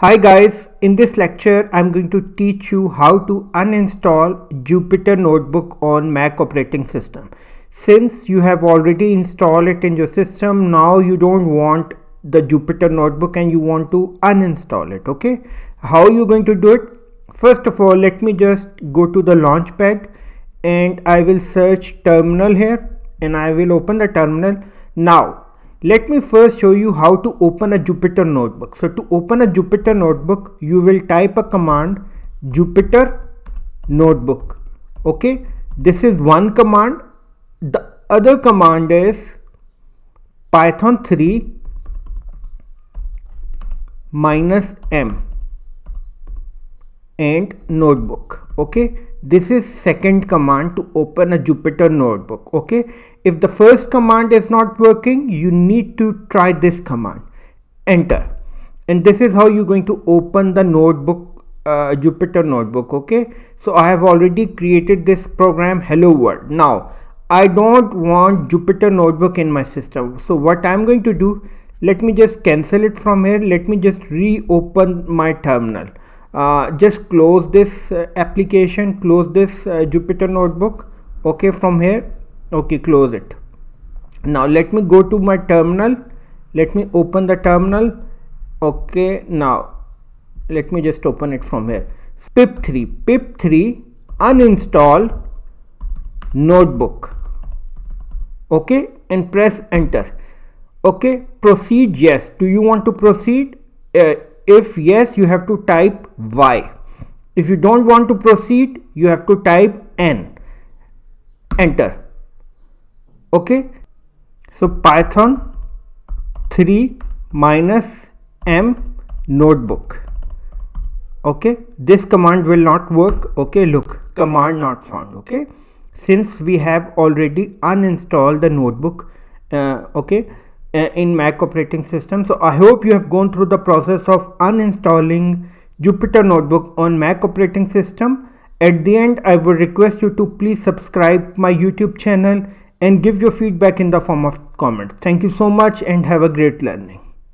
Hi guys, in this lecture I'm going to teach you how to uninstall Jupyter Notebook on Mac operating system. Since you have already installed it in your system, now you don't want the Jupyter Notebook and you want to uninstall it. Okay, how are you going to do it? First of all, let me just go to the launchpad and I will search terminal here and I will open the terminal. Now let me first show you how to open a Jupyter Notebook. So to open a Jupyter Notebook, you will type a command Jupyter Notebook. Okay, this is one command. The other command is Python 3 -m and notebook. Okay, this is second command to open a Jupyter Notebook. Okay, if the first command is not working, you need to try this command, enter, and this is how you're going to open the notebook, Jupyter Notebook. Okay, so I have already created this program, hello world. Now I don't want Jupyter Notebook in my system, so what I'm going to do, let me just cancel it from here. Let me just reopen my terminal. Just close this application, close this Jupyter Notebook. Okay, from here, okay, close it. Now let me go to my terminal. Let me open the terminal. Okay, now let me just open it from here. pip3 uninstall notebook. Okay, and press enter. Okay, proceed, yes. Do you want to proceed? If yes, you have to type Y. If you don't want to proceed, you have to type N. Enter. Okay, so Python 3 -m notebook. Okay, this command will not work. Okay, look, command not found. Okay, since we have already uninstalled the notebook. Okay, in Mac operating system. So I hope you have gone through the process of uninstalling Jupyter Notebook on Mac operating system. At the end, I would request you to please subscribe my YouTube channel and give your feedback in the form of comments. Thank you so much and have a great learning.